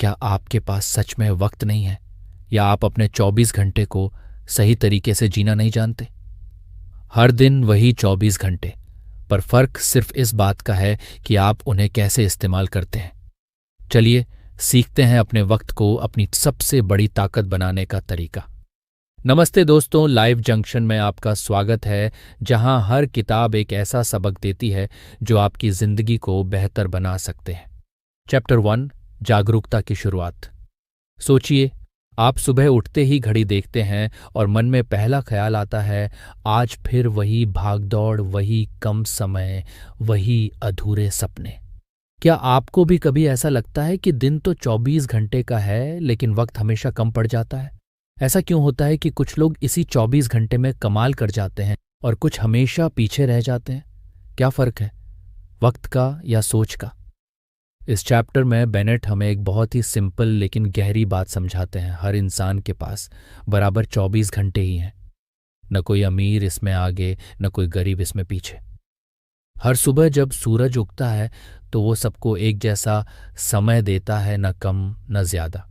क्या आपके पास सच में वक्त नहीं है, या आप अपने 24 घंटे को सही तरीके से जीना नहीं जानते? हर दिन वही 24 घंटे, पर फर्क सिर्फ इस बात का है कि आप उन्हें कैसे इस्तेमाल करते हैं। चलिए सीखते हैं अपने वक्त को अपनी सबसे बड़ी ताकत बनाने का तरीका। नमस्ते दोस्तों, लाइव जंक्शन में आपका स्वागत है, जहां हर किताब एक ऐसा सबक देती है जो आपकी जिंदगी को बेहतर बना सकते हैं। चैप्टर 1, जागरूकता की शुरुआत। सोचिए, आप सुबह उठते ही घड़ी देखते हैं और मन में पहला ख्याल आता है, आज फिर वही भागदौड़, वही कम समय, वही अधूरे सपने। क्या आपको भी कभी ऐसा लगता है कि दिन तो 24 घंटे का है, लेकिन वक्त हमेशा कम पड़ जाता है? ऐसा क्यों होता है कि कुछ लोग इसी 24 घंटे में कमाल कर जाते हैं और कुछ हमेशा पीछे रह जाते हैं? क्या फर्क है, वक्त का या सोच का? इस चैप्टर में बेनेट हमें एक बहुत ही सिंपल लेकिन गहरी बात समझाते हैं। हर इंसान के पास बराबर 24 घंटे ही हैं। न कोई अमीर इसमें आगे, न कोई गरीब इसमें पीछे। हर सुबह जब सूरज उगता है तो वो सबको एक जैसा समय देता है, न कम न ज्यादा।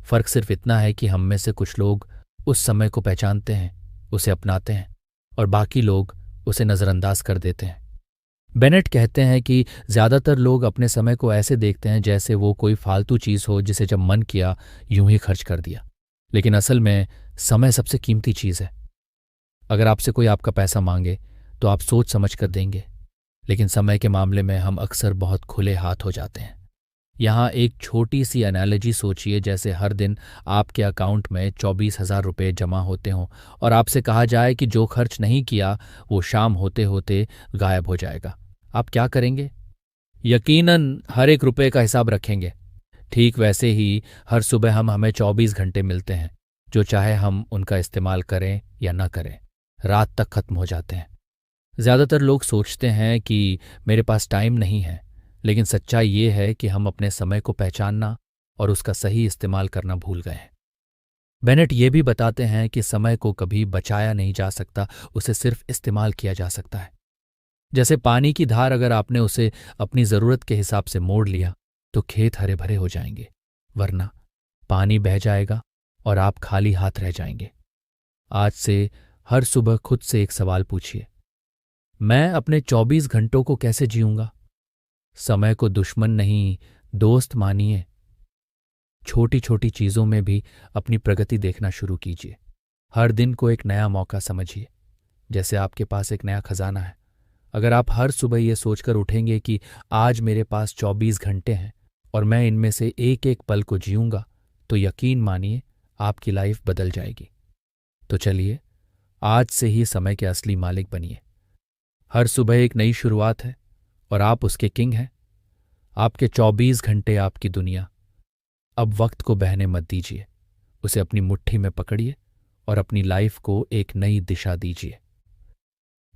फर्क सिर्फ इतना है कि हम में से कुछ लोग उस समय को पहचानते हैं, उसे अपनाते हैं, और बाकी लोग उसे नज़रअंदाज कर देते हैं। बेनेट कहते हैं कि ज्यादातर लोग अपने समय को ऐसे देखते हैं जैसे वो कोई फालतू चीज हो जिसे जब मन किया यूं ही खर्च कर दिया। लेकिन असल में समय सबसे कीमती चीज है। अगर आपसे कोई आपका पैसा मांगे तो आप सोच समझ कर देंगे, लेकिन समय के मामले में हम अक्सर बहुत खुले हाथ हो जाते हैं। यहाँ एक छोटी सी एनालॉजी सोचिए, जैसे हर दिन आपके अकाउंट में 24,000 रुपये जमा होते हों और आपसे कहा जाए कि जो खर्च नहीं किया वो शाम होते होते गायब हो जाएगा। आप क्या करेंगे? यकीनन हर एक रुपए का हिसाब रखेंगे। ठीक वैसे ही हर सुबह हमें 24 घंटे मिलते हैं, जो चाहे हम उनका इस्तेमाल करें या न करें, रात तक खत्म हो जाते हैं। ज्यादातर लोग सोचते हैं कि मेरे पास टाइम नहीं है, लेकिन सच्चाई ये है कि हम अपने समय को पहचानना और उसका सही इस्तेमाल करना भूल गए हैं। बेनेट ये भी बताते हैं कि समय को कभी बचाया नहीं जा सकता, उसे सिर्फ इस्तेमाल किया जा सकता है। जैसे पानी की धार, अगर आपने उसे अपनी जरूरत के हिसाब से मोड़ लिया तो खेत हरे भरे हो जाएंगे, वरना पानी बह जाएगा और आप खाली हाथ रह जाएंगे। आज से हर सुबह खुद से एक सवाल पूछिए, मैं अपने 24 घंटों को कैसे जीऊंगा? समय को दुश्मन नहीं, दोस्त मानिए। छोटी छोटी चीजों में भी अपनी प्रगति देखना शुरू कीजिए। हर दिन को एक नया मौका समझिए, जैसे आपके पास एक नया खजाना है। अगर आप हर सुबह ये सोचकर उठेंगे कि आज मेरे पास 24 घंटे हैं और मैं इनमें से एक एक पल को जीऊंगा, तो यकीन मानिए आपकी लाइफ बदल जाएगी। तो चलिए आज से ही समय के असली मालिक बनिए। हर सुबह एक नई शुरुआत है और आप उसके किंग हैं। आपके 24 घंटे आपकी दुनिया। अब वक्त को बहने मत दीजिए, उसे अपनी मुट्ठी में पकड़िए और अपनी लाइफ को एक नई दिशा दीजिए।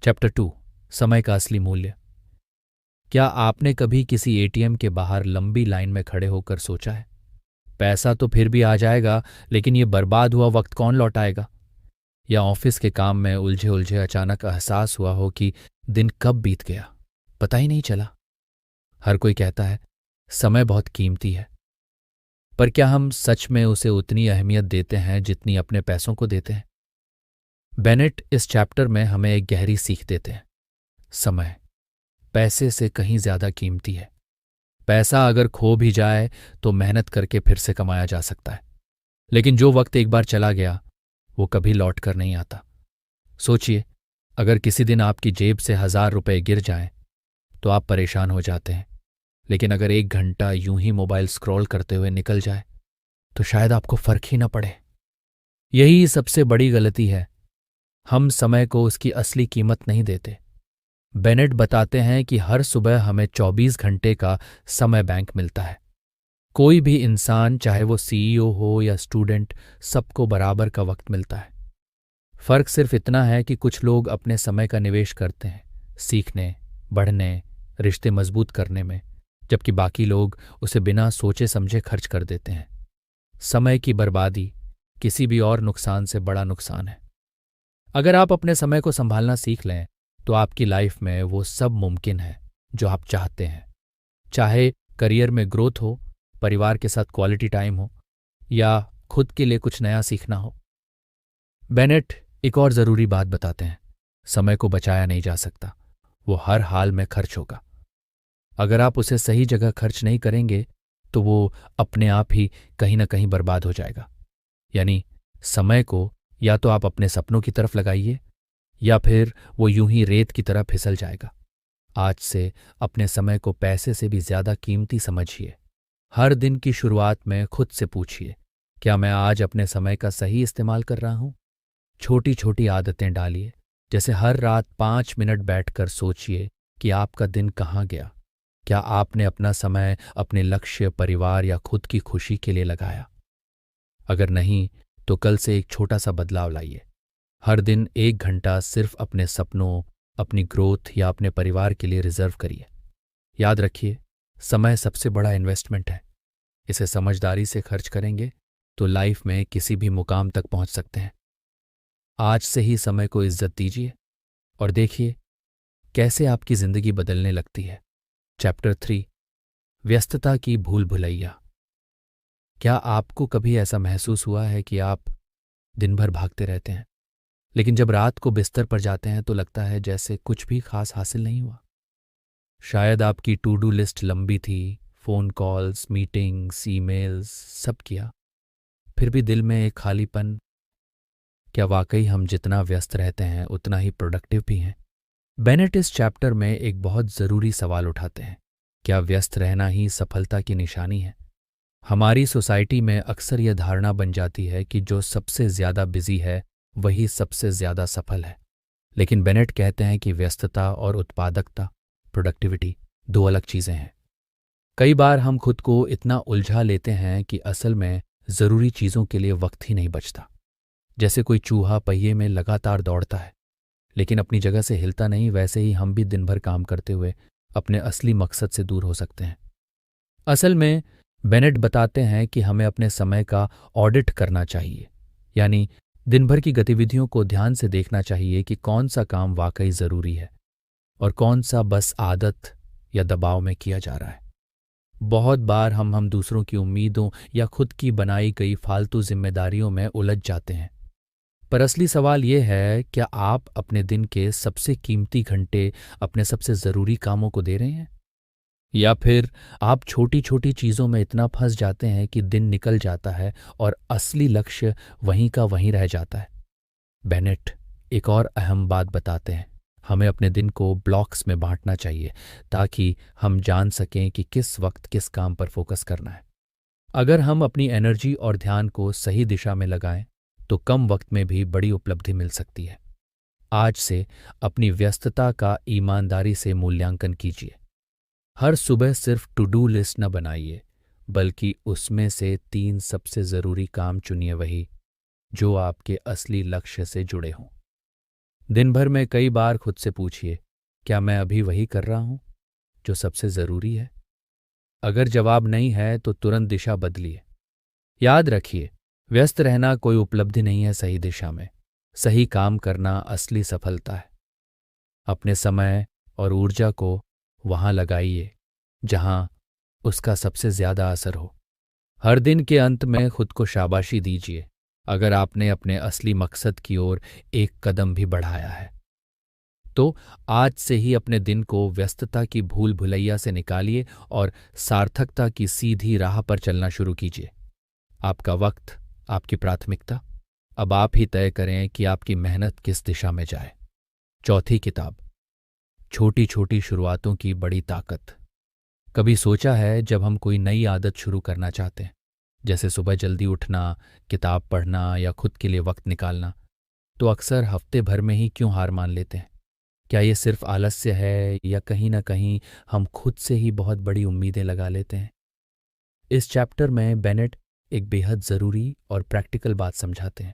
चैप्टर 2, समय का असली मूल्य। क्या आपने कभी किसी एटीएम के बाहर लंबी लाइन में खड़े होकर सोचा है, पैसा तो फिर भी आ जाएगा, लेकिन ये बर्बाद हुआ वक्त कौन लौटाएगा? या ऑफिस के काम में उलझे उलझे अचानक एहसास हुआ हो कि दिन कब बीत गया, पता ही नहीं चला। हर कोई कहता है समय बहुत कीमती है, पर क्या हम सच में उसे उतनी अहमियत देते हैं जितनी अपने पैसों को देते हैं? बेनेट इस चैप्टर में हमें एक गहरी सीख देते हैं। समय पैसे से कहीं ज्यादा कीमती है। पैसा अगर खो भी जाए तो मेहनत करके फिर से कमाया जा सकता है, लेकिन जो वक्त एक बार चला गया वो कभी लौट कर नहीं आता। सोचिए, अगर किसी दिन आपकी जेब से 1,000 रुपए गिर जाएं तो आप परेशान हो जाते हैं, लेकिन अगर 1 घंटा यूं ही मोबाइल स्क्रॉल करते हुए निकल जाए तो शायद आपको फर्क ही ना पड़े। यही सबसे बड़ी गलती है, हम समय को उसकी असली कीमत नहीं देते। बेनेट बताते हैं कि हर सुबह हमें 24 घंटे का समय बैंक मिलता है। कोई भी इंसान, चाहे वो सीईओ हो या स्टूडेंट, सबको बराबर का वक्त मिलता है। फर्क सिर्फ इतना है कि कुछ लोग अपने समय का निवेश करते हैं सीखने, बढ़ने, रिश्ते मजबूत करने में, जबकि बाकी लोग उसे बिना सोचे समझे खर्च कर देते हैं। समय की बर्बादी किसी भी और नुकसान से बड़ा नुकसान है। अगर आप अपने समय को संभालना सीख लें तो आपकी लाइफ में वो सब मुमकिन है जो आप चाहते हैं। चाहे करियर में ग्रोथ हो, परिवार के साथ क्वालिटी टाइम हो या खुद के लिए कुछ नया सीखना हो। बेनेट एक और ज़रूरी बात बताते हैं, समय को बचाया नहीं जा सकता, वो हर हाल में खर्च होगा। अगर आप उसे सही जगह खर्च नहीं करेंगे तो वो अपने आप ही कहीं ना कहीं बर्बाद हो जाएगा। यानी समय को या तो आप अपने सपनों की तरफ लगाइए या फिर वो यूं ही रेत की तरह फिसल जाएगा। आज से अपने समय को पैसे से भी ज्यादा कीमती समझिए। हर दिन की शुरुआत में खुद से पूछिए, क्या मैं आज अपने समय का सही इस्तेमाल कर रहा हूं? छोटी छोटी आदतें डालिए, जैसे हर रात 5 मिनट बैठकर सोचिए कि आपका दिन कहाँ गया। क्या आपने अपना समय अपने लक्ष्य, परिवार या खुद की खुशी के लिए लगाया? अगर नहीं, तो कल से एक छोटा सा बदलाव लाइए। हर दिन 1 घंटा सिर्फ अपने सपनों, अपनी ग्रोथ या अपने परिवार के लिए रिजर्व करिए। याद रखिए, समय सबसे बड़ा इन्वेस्टमेंट है। इसे समझदारी से खर्च करेंगे तो लाइफ में किसी भी मुकाम तक पहुंच सकते हैं। आज से ही समय को इज्जत दीजिए और देखिए कैसे आपकी जिंदगी बदलने लगती है। चैप्टर 3, व्यस्तता की भूल भुलैया। क्या आपको कभी ऐसा महसूस हुआ है कि आप दिन भर भागते रहते हैं, लेकिन जब रात को बिस्तर पर जाते हैं तो लगता है जैसे कुछ भी खास हासिल नहीं हुआ? शायद आपकी टू डू लिस्ट लंबी थी, फोन कॉल्स, मीटिंग्स, ईमेल्स, सब किया, फिर भी दिल में एक खालीपन। क्या वाकई हम जितना व्यस्त रहते हैं उतना ही प्रोडक्टिव भी हैं? बेनेट इस चैप्टर में एक बहुत ज़रूरी सवाल उठाते हैं, क्या व्यस्त रहना ही सफलता की निशानी है? हमारी सोसाइटी में अक्सर यह धारणा बन जाती है कि जो सबसे ज़्यादा बिजी है वही सबसे ज़्यादा सफल है। लेकिन बेनेट कहते हैं कि व्यस्तता और उत्पादकता, प्रोडक्टिविटी, दो अलग चीज़ें हैं। कई बार हम खुद को इतना उलझा लेते हैं कि असल में ज़रूरी चीज़ों के लिए वक्त ही नहीं बचता। जैसे कोई चूहा पहिए में लगातार दौड़ता है लेकिन अपनी जगह से हिलता नहीं, वैसे ही हम भी दिन भर काम करते हुए अपने असली मकसद से दूर हो सकते हैं। असल में बेनेट बताते हैं कि हमें अपने समय का ऑडिट करना चाहिए, यानी दिन भर की गतिविधियों को ध्यान से देखना चाहिए कि कौन सा काम वाकई ज़रूरी है और कौन सा बस आदत या दबाव में किया जा रहा है। बहुत बार हम दूसरों की उम्मीदों या खुद की बनाई गई फालतू जिम्मेदारियों में उलझ जाते हैं। पर असली सवाल यह है, क्या आप अपने दिन के सबसे कीमती घंटे अपने सबसे ज़रूरी कामों को दे रहे हैं? या फिर आप छोटी छोटी चीज़ों में इतना फंस जाते हैं कि दिन निकल जाता है और असली लक्ष्य वहीं का वहीं रह जाता है? बेनेट एक और अहम बात बताते हैं, हमें अपने दिन को ब्लॉक्स में बांटना चाहिए ताकि हम जान सकें कि किस वक्त किस काम पर फोकस करना है। अगर हम अपनी एनर्जी और ध्यान को सही दिशा में लगाएं तो कम वक्त में भी बड़ी उपलब्धि मिल सकती है। आज से अपनी व्यस्तता का ईमानदारी से मूल्यांकन कीजिए। हर सुबह सिर्फ टू डू लिस्ट न बनाइए, बल्कि उसमें से 3 सबसे ज़रूरी काम चुनिए, वही जो आपके असली लक्ष्य से जुड़े हों। दिन भर में कई बार खुद से पूछिए, क्या मैं अभी वही कर रहा हूं जो सबसे ज़रूरी है? अगर जवाब नहीं है तो तुरंत दिशा बदलिए। याद रखिए, व्यस्त रहना कोई उपलब्धि नहीं है, सही दिशा में सही काम करना असली सफलता है। अपने समय और ऊर्जा को वहां लगाइए जहां उसका सबसे ज्यादा असर हो। हर दिन के अंत में खुद को शाबाशी दीजिए अगर आपने अपने असली मकसद की ओर एक कदम भी बढ़ाया है। तो आज से ही अपने दिन को व्यस्तता की भूल भुलैया से निकालिए और सार्थकता की सीधी राह पर चलना शुरू कीजिए। आपका वक्त, आपकी प्राथमिकता, अब आप ही तय करें कि आपकी मेहनत किस दिशा में जाए। चौथी किताब, छोटी छोटी शुरुआतों की बड़ी ताकत। कभी सोचा है, जब हम कोई नई आदत शुरू करना चाहते हैं, जैसे सुबह जल्दी उठना, किताब पढ़ना या खुद के लिए वक्त निकालना, तो अक्सर हफ्ते भर में ही क्यों हार मान लेते हैं? क्या ये सिर्फ आलस्य है या कहीं ना कहीं हम खुद से ही बहुत बड़ी उम्मीदें लगा लेते हैं? इस चैप्टर में बेनेट एक बेहद ज़रूरी और प्रैक्टिकल बात समझाते हैं।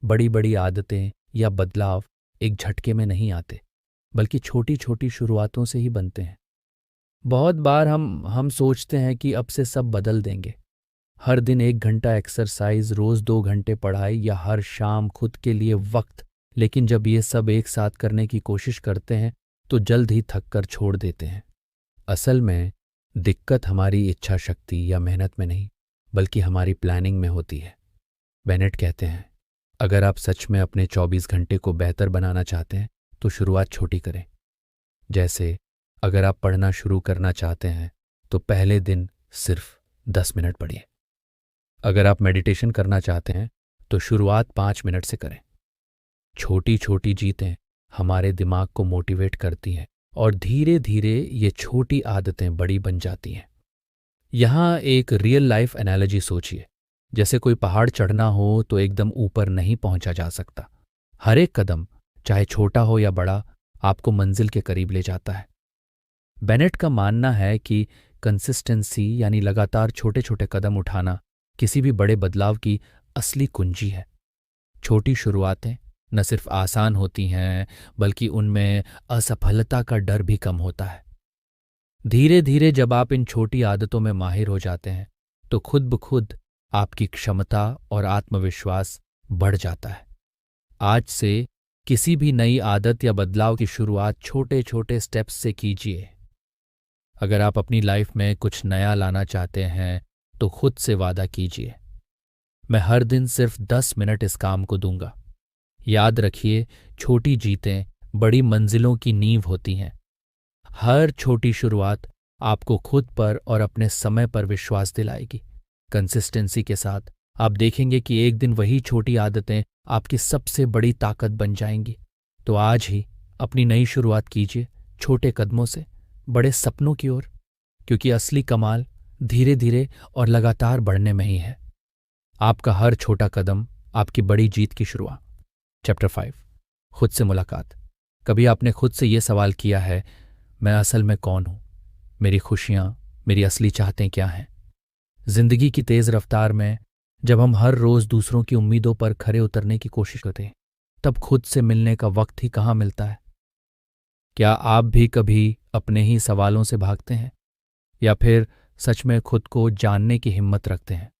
बड़ी बड़ी आदतें या बदलाव एक झटके में नहीं आते, बल्कि छोटी छोटी शुरुआतों से ही बनते हैं। बहुत बार हम सोचते हैं कि अब से सब बदल देंगे, हर दिन 1 घंटा एक्सरसाइज, रोज 2 घंटे पढ़ाई या हर शाम खुद के लिए वक्त। लेकिन जब ये सब एक साथ करने की कोशिश करते हैं तो जल्द ही थक कर छोड़ देते हैं। असल में दिक्कत हमारी इच्छा शक्ति या मेहनत में नहीं, बल्कि हमारी प्लानिंग में होती है। बेनेट कहते हैं, अगर आप सच में अपने 24 घंटे को बेहतर बनाना चाहते हैं तो शुरुआत छोटी करें। जैसे अगर आप पढ़ना शुरू करना चाहते हैं तो पहले दिन सिर्फ 10 मिनट पढ़िए। अगर आप मेडिटेशन करना चाहते हैं तो शुरुआत 5 मिनट से करें। छोटी छोटी जीतें हमारे दिमाग को मोटिवेट करती हैं और धीरे धीरे ये छोटी आदतें बड़ी बन जाती हैं। यहाँ एक रियल लाइफ एनालॉजी सोचिए। जैसे कोई पहाड़ चढ़ना हो तो एकदम ऊपर नहीं पहुंचा जा सकता। हर एक कदम, चाहे छोटा हो या बड़ा, आपको मंजिल के करीब ले जाता है। बेनेट का मानना है कि कंसिस्टेंसी यानी लगातार छोटे छोटे कदम उठाना किसी भी बड़े बदलाव की असली कुंजी है। छोटी शुरुआतें न सिर्फ आसान होती हैं, बल्कि उनमें असफलता का डर भी कम होता है। धीरे धीरे जब आप इन छोटी आदतों में माहिर हो जाते हैं तो खुद ब खुद आपकी क्षमता और आत्मविश्वास बढ़ जाता है। आज से किसी भी नई आदत या बदलाव की शुरुआत छोटे छोटे स्टेप्स से कीजिए। अगर आप अपनी लाइफ में कुछ नया लाना चाहते हैं तो खुद से वादा कीजिए, मैं हर दिन सिर्फ 10 मिनट इस काम को दूंगा। याद रखिए, छोटी जीतें बड़ी मंजिलों की नींव होती हैं। हर छोटी शुरुआत आपको खुद पर और अपने समय पर विश्वास दिलाएगी। कंसिस्टेंसी के साथ आप देखेंगे कि एक दिन वही छोटी आदतें आपकी सबसे बड़ी ताकत बन जाएंगी। तो आज ही अपनी नई शुरुआत कीजिए, छोटे कदमों से बड़े सपनों की ओर, क्योंकि असली कमाल धीरे धीरे और लगातार बढ़ने में ही है। आपका हर छोटा कदम आपकी बड़ी जीत की शुरुआत। चैप्टर 5, खुद से मुलाकात। कभी आपने खुद से ये सवाल किया है, मैं असल में कौन हूं? मेरी खुशियां, मेरी असली चाहतें क्या हैं? जिंदगी की तेज रफ्तार में जब हम हर रोज दूसरों की उम्मीदों पर खरे उतरने की कोशिश करते हैं, तब खुद से मिलने का वक्त ही कहाँ मिलता है? क्या आप भी कभी अपने ही सवालों से भागते हैं, या फिर सच में खुद को जानने की हिम्मत रखते हैं?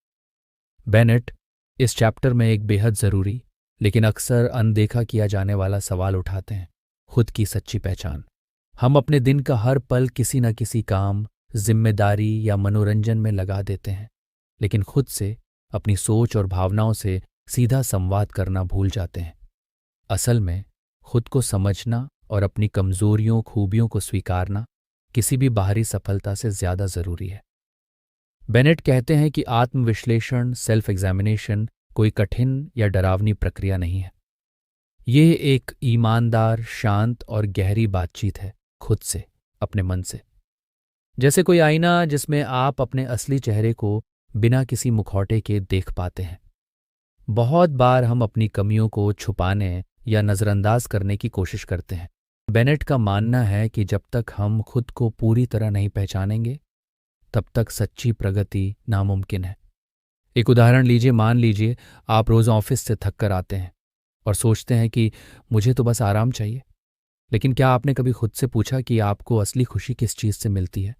बेनेट इस चैप्टर में एक बेहद जरूरी लेकिन अक्सर अनदेखा किया जाने वाला सवाल उठाते हैं, खुद की सच्ची पहचान। हम अपने दिन का हर पल किसी न किसी काम, जिम्मेदारी या मनोरंजन में लगा देते हैं, लेकिन खुद से, अपनी सोच और भावनाओं से सीधा संवाद करना भूल जाते हैं। असल में खुद को समझना और अपनी कमजोरियों खूबियों को स्वीकारना किसी भी बाहरी सफलता से ज्यादा जरूरी है। बेनेट कहते हैं कि आत्मविश्लेषण, सेल्फ एग्जामिनेशन कोई कठिन या डरावनी प्रक्रिया नहीं है। यह एक ईमानदार, शांत और गहरी बातचीत है खुद से, अपने मन से। जैसे कोई आईना जिसमें आप अपने असली चेहरे को बिना किसी मुखौटे के देख पाते हैं। बहुत बार हम अपनी कमियों को छुपाने या नजरअंदाज करने की कोशिश करते हैं। बेनेट का मानना है कि जब तक हम खुद को पूरी तरह नहीं पहचानेंगे, तब तक सच्ची प्रगति नामुमकिन है। एक उदाहरण लीजिए, मान लीजिए आप रोज ऑफिस से थक कर आते हैं और सोचते हैं कि मुझे तो बस आराम चाहिए। लेकिन क्या आपने कभी खुद से पूछा कि आपको असली खुशी किस चीज से मिलती है?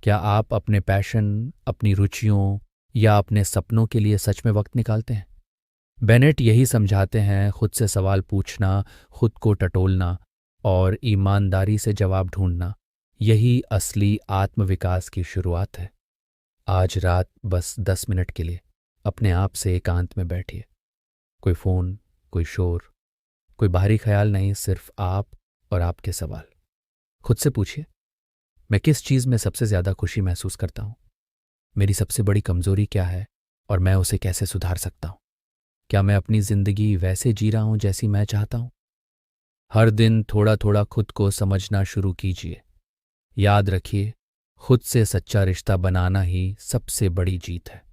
क्या आप अपने पैशन, अपनी रुचियों या अपने सपनों के लिए सच में वक्त निकालते हैं? बेनेट यही समझाते हैं, खुद से सवाल पूछना, खुद को टटोलना और ईमानदारी से जवाब ढूंढना, यही असली आत्मविकास की शुरुआत है। आज रात बस 10 मिनट के लिए अपने आप से एकांत में बैठिए। कोई फोन, कोई शोर, कोई बाहरी ख्याल नहीं, सिर्फ आप और आपके सवाल। खुद से पूछिए, मैं किस चीज में सबसे ज्यादा खुशी महसूस करता हूं? मेरी सबसे बड़ी कमजोरी क्या है और मैं उसे कैसे सुधार सकता हूं? क्या मैं अपनी जिंदगी वैसे जी रहा हूं जैसी मैं चाहता हूं? हर दिन थोड़ा थोड़ा खुद को समझना शुरू कीजिए। याद रखिए, खुद से सच्चा रिश्ता बनाना ही सबसे बड़ी जीत है।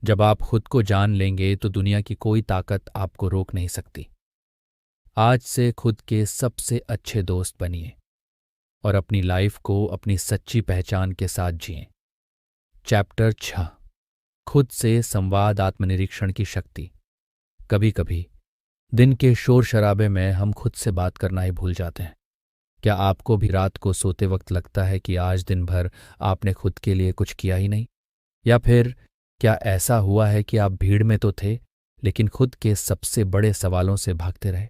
जब आप खुद को जान लेंगे तो दुनिया की कोई ताकत आपको रोक नहीं सकती। आज से खुद के सबसे अच्छे दोस्त बनिए और अपनी लाइफ को अपनी सच्ची पहचान के साथ जिएं। चैप्टर 6, खुद से संवाद, आत्मनिरीक्षण की शक्ति। कभी कभी दिन के शोर शराबे में हम खुद से बात करना ही भूल जाते हैं। क्या आपको भी रात को सोते वक्त लगता है कि आज दिन भर आपने खुद के लिए कुछ किया ही नहीं? या फिर क्या ऐसा हुआ है कि आप भीड़ में तो थे, लेकिन खुद के सबसे बड़े सवालों से भागते रहे?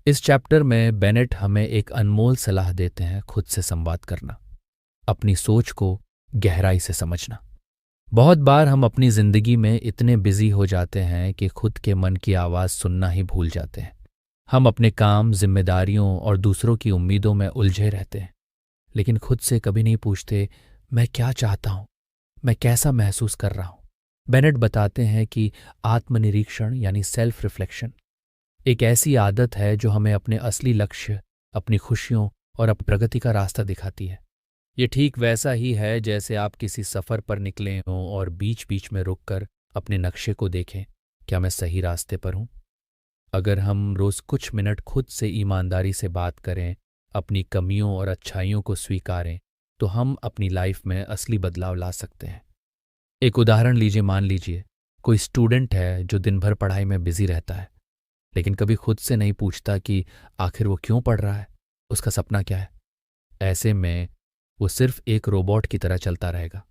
इस चैप्टर में बेनेट हमें एक अनमोल सलाह देते हैं, खुद से संवाद करना। अपनी सोच को गहराई से समझना। बहुत बार हम अपनी जिंदगी में इतने बिजी हो जाते हैं कि खुद के मन की आवाज़ सुनना ही भूल जाते हैं। हम अपने काम, जिम्मेदारियों और दूसरों की उम्मीदों में उलझे रहते हैं, लेकिन खुद से कभी नहीं पूछते, मैं क्या चाहता हूँ, मैं कैसा महसूस कर रहा हूँ। बेनेट बताते हैं कि आत्मनिरीक्षण यानी सेल्फ रिफ्लेक्शन एक ऐसी आदत है जो हमें अपने असली लक्ष्य, अपनी खुशियों और अपनी प्रगति का रास्ता दिखाती है। ये ठीक वैसा ही है जैसे आप किसी सफ़र पर निकले हों और बीच बीच में रुककर अपने नक्शे को देखें, क्या मैं सही रास्ते पर हूँ। अगर हम रोज़ कुछ मिनट खुद से ईमानदारी से बात करें, अपनी कमियों और अच्छाइयों को स्वीकारें, तो हम अपनी लाइफ में असली बदलाव ला सकते हैं। एक उदाहरण लीजिए, मान लीजिए कोई स्टूडेंट है जो दिन भर पढ़ाई में बिजी रहता है, लेकिन कभी खुद से नहीं पूछता कि आखिर वो क्यों पढ़ रहा है, उसका सपना क्या है। ऐसे में वो सिर्फ एक रोबोट की तरह चलता रहेगा।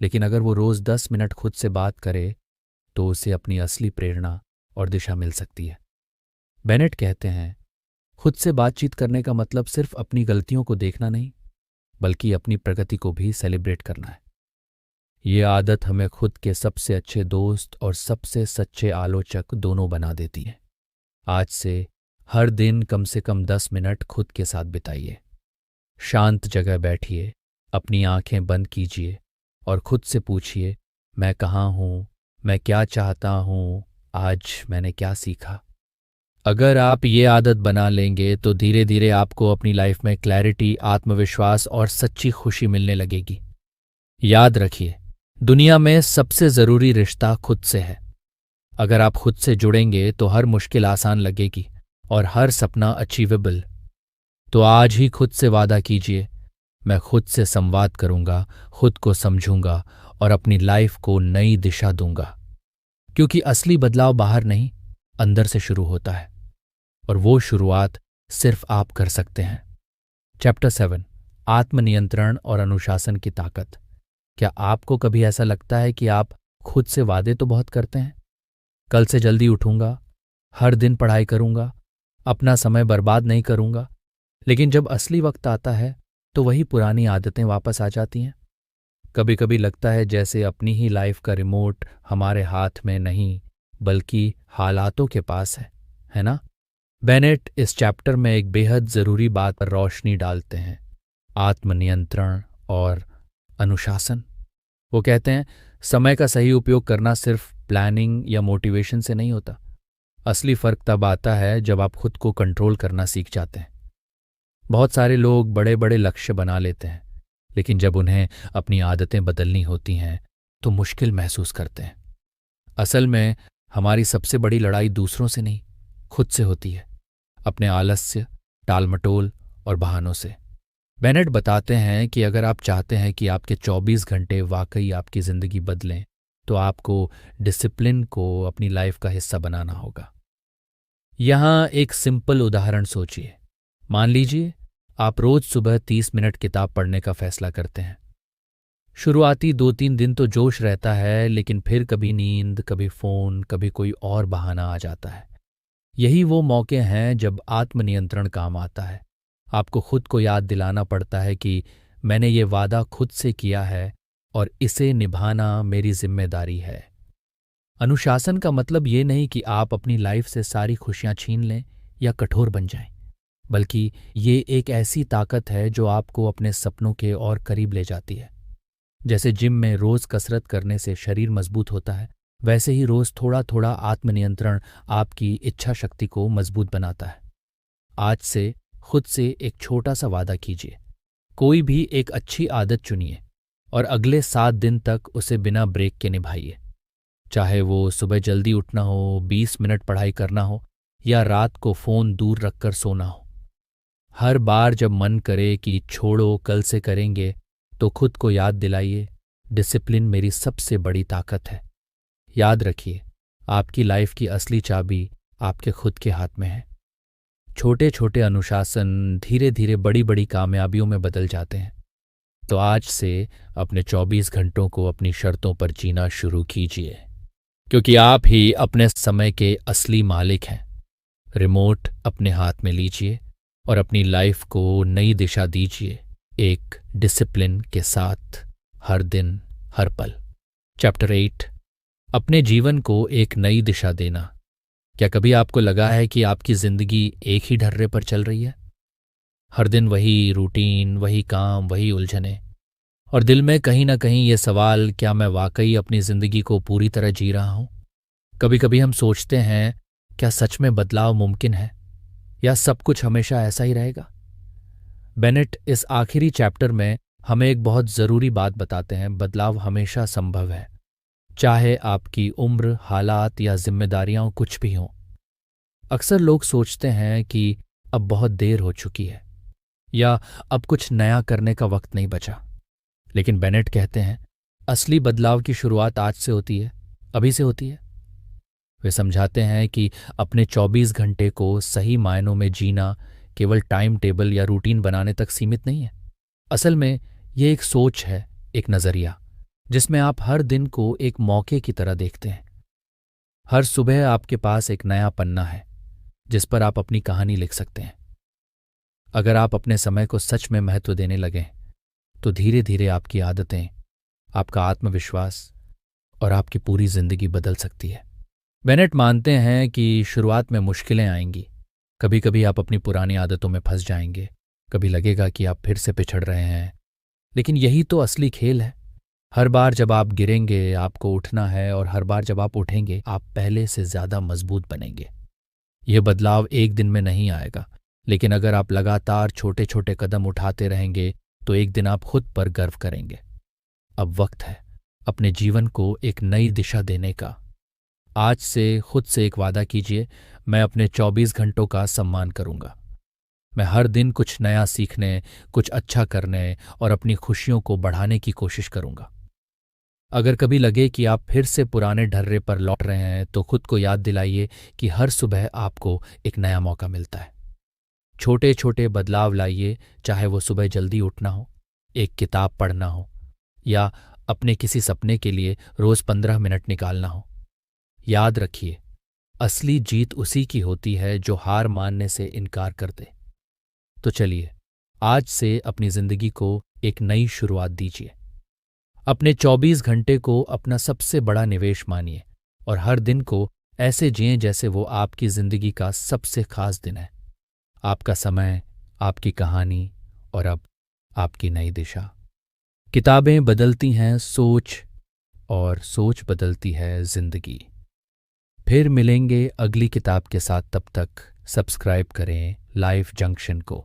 लेकिन अगर वो रोज़ 10 मिनट खुद से बात करे तो उसे अपनी असली प्रेरणा और दिशा मिल सकती है। बेनेट कहते हैं, खुद से बातचीत करने का मतलब सिर्फ अपनी गलतियों को देखना नहीं, बल्कि अपनी प्रगति को भी सेलिब्रेट करना है। ये आदत हमें खुद के सबसे अच्छे दोस्त और सबसे सच्चे आलोचक दोनों बना देती है। आज से हर दिन कम से कम 10 मिनट खुद के साथ बिताइए। शांत जगह बैठिए, अपनी आंखें बंद कीजिए और खुद से पूछिए, मैं कहाँ हूँ, मैं क्या चाहता हूँ, आज मैंने क्या सीखा। अगर आप ये आदत बना लेंगे तो धीरे धीरे आपको अपनी लाइफ में क्लैरिटी, आत्मविश्वास और सच्ची खुशी मिलने लगेगी। याद रखिए, दुनिया में सबसे ज़रूरी रिश्ता खुद से है। अगर आप खुद से जुड़ेंगे तो हर मुश्किल आसान लगेगी और हर सपना अचीवेबल। तो आज ही खुद से वादा कीजिए, मैं खुद से संवाद करूंगा, खुद को समझूंगा और अपनी लाइफ को नई दिशा दूंगा। क्योंकि असली बदलाव बाहर नहीं, अंदर से शुरू होता है, और वो शुरुआत सिर्फ आप कर सकते हैं। चैप्टर 7, आत्मनियंत्रण और अनुशासन की ताकत। क्या आपको कभी ऐसा लगता है कि आप खुद से वादे तो बहुत करते हैं, कल से जल्दी उठूंगा, हर दिन पढ़ाई करूंगा, अपना समय बर्बाद नहीं करूंगा, लेकिन जब असली वक्त आता है तो वही पुरानी आदतें वापस आ जाती हैं। कभी कभी लगता है जैसे अपनी ही लाइफ का रिमोट हमारे हाथ में नहीं बल्कि हालातों के पास है ना? बेनेट इस चैप्टर में एक बेहद ज़रूरी बात पर रोशनी डालते हैं, आत्मनियंत्रण और अनुशासन। वो कहते हैं, समय का सही उपयोग करना सिर्फ प्लानिंग या मोटिवेशन से नहीं होता। असली फ़र्क तब आता है जब आप खुद को कंट्रोल करना सीख जाते हैं। बहुत सारे लोग बड़े बड़े लक्ष्य बना लेते हैं, लेकिन जब उन्हें अपनी आदतें बदलनी होती हैं तो मुश्किल महसूस करते हैं। असल में हमारी सबसे बड़ी लड़ाई दूसरों से नहीं, खुद से होती है, अपने आलस्य, टालमटोल और बहानों से। बेनेट बताते हैं कि अगर आप चाहते हैं कि आपके 24 घंटे वाकई आपकी ज़िंदगी बदलें, तो आपको डिसिप्लिन को अपनी लाइफ का हिस्सा बनाना होगा। यहाँ एक सिंपल उदाहरण सोचिए। मान लीजिए आप रोज सुबह 30 मिनट किताब पढ़ने का फैसला करते हैं। शुरुआती 2-3 दिन तो जोश रहता है, लेकिन फिर कभी नींद, कभी फ़ोन, कभी कोई और बहाना आ जाता है। यही वो मौके हैं जब आत्मनियंत्रण काम आता है। आपको खुद को याद दिलाना पड़ता है कि मैंने ये वादा खुद से किया है और इसे निभाना मेरी जिम्मेदारी है। अनुशासन का मतलब ये नहीं कि आप अपनी लाइफ से सारी खुशियां छीन लें या कठोर बन जाएं, बल्कि ये एक ऐसी ताकत है जो आपको अपने सपनों के और करीब ले जाती है। जैसे जिम में रोज कसरत करने से शरीर मजबूत होता है, वैसे ही रोज थोड़ा थोड़ा आत्मनियंत्रण आपकी इच्छा शक्ति को मजबूत बनाता है। आज से खुद से एक छोटा सा वादा कीजिए, कोई भी एक अच्छी आदत चुनिए और अगले 7 दिन तक उसे बिना ब्रेक के निभाइए। चाहे वो सुबह जल्दी उठना हो, 20 मिनट पढ़ाई करना हो या रात को फ़ोन दूर रखकर सोना हो। हर बार जब मन करे कि छोड़ो, कल से करेंगे, तो खुद को याद दिलाइए, डिसिप्लिन मेरी सबसे बड़ी ताकत है। याद रखिए, आपकी लाइफ की असली चाबी आपके खुद के हाथ में है। छोटे छोटे अनुशासन धीरे धीरे बड़ी बड़ी कामयाबियों में बदल जाते हैं। तो आज से अपने 24 घंटों को अपनी शर्तों पर जीना शुरू कीजिए, क्योंकि आप ही अपने समय के असली मालिक हैं। रिमोट अपने हाथ में लीजिए और अपनी लाइफ को नई दिशा दीजिए, एक डिसिप्लिन के साथ, हर दिन, हर पल। चैप्टर 8, अपने जीवन को एक नई दिशा देना। क्या कभी आपको लगा है कि आपकी जिंदगी एक ही ढर्रे पर चल रही है? हर दिन वही रूटीन, वही काम, वही उलझने, और दिल में कहीं ना कहीं ये सवाल, क्या मैं वाकई अपनी जिंदगी को पूरी तरह जी रहा हूं? कभी कभी हम सोचते हैं, क्या सच में बदलाव मुमकिन है, या सब कुछ हमेशा ऐसा ही रहेगा? बेनेट इस आखिरी चैप्टर में हमें एक बहुत ज़रूरी बात बताते हैं, बदलाव हमेशा संभव है, चाहे आपकी उम्र, हालात या जिम्मेदारियां कुछ भी हों। अक्सर लोग सोचते हैं कि अब बहुत देर हो चुकी है, या अब कुछ नया करने का वक्त नहीं बचा। लेकिन बेनेट कहते हैं, असली बदलाव की शुरुआत आज से होती है, अभी से होती है। वे समझाते हैं कि अपने 24 घंटे को सही मायनों में जीना केवल टाइम टेबल या रूटीन बनाने तक सीमित नहीं है। असल में ये एक सोच है, एक नज़रिया, जिसमें आप हर दिन को एक मौके की तरह देखते हैं। हर सुबह आपके पास एक नया पन्ना है जिस पर आप अपनी कहानी लिख सकते हैं। अगर आप अपने समय को सच में महत्व देने लगें तो धीरे धीरे आपकी आदतें, आपका आत्मविश्वास और आपकी पूरी जिंदगी बदल सकती है। बेनेट मानते हैं कि शुरुआत में मुश्किलें आएंगी। कभी कभी आप अपनी पुरानी आदतों में फंस जाएंगे, कभी लगेगा कि आप फिर से पिछड़ रहे हैं, लेकिन यही तो असली खेल है। हर बार जब आप गिरेंगे आपको उठना है, और हर बार जब आप उठेंगे आप पहले से ज्यादा मजबूत बनेंगे। यह बदलाव एक दिन में नहीं आएगा, लेकिन अगर आप लगातार छोटे छोटे कदम उठाते रहेंगे तो एक दिन आप खुद पर गर्व करेंगे। अब वक्त है अपने जीवन को एक नई दिशा देने का। आज से खुद से एक वादा कीजिए, मैं अपने 24 घंटों का सम्मान करूंगा। मैं हर दिन कुछ नया सीखने, कुछ अच्छा करने और अपनी खुशियों को बढ़ाने की कोशिश करूंगा। अगर कभी लगे कि आप फिर से पुराने ढर्रे पर लौट रहे हैं तो खुद को याद दिलाइए कि हर सुबह आपको एक नया मौका मिलता है। छोटे छोटे बदलाव लाइए, चाहे वो सुबह जल्दी उठना हो, एक किताब पढ़ना हो, या अपने किसी सपने के लिए रोज 15 मिनट निकालना हो। याद रखिए, असली जीत उसी की होती है जो हार मानने से इनकार कर दे। तो चलिए, आज से अपनी जिंदगी को एक नई शुरुआत दीजिए। अपने 24 घंटे को अपना सबसे बड़ा निवेश मानिए, और हर दिन को ऐसे जिएं जैसे वो आपकी जिंदगी का सबसे खास दिन है। आपका समय, आपकी कहानी, और अब आपकी नई दिशा। किताबें बदलती हैं सोच, और सोच बदलती है जिंदगी। फिर मिलेंगे अगली किताब के साथ, तब तक सब्सक्राइब करें लाइफ जंक्शन को।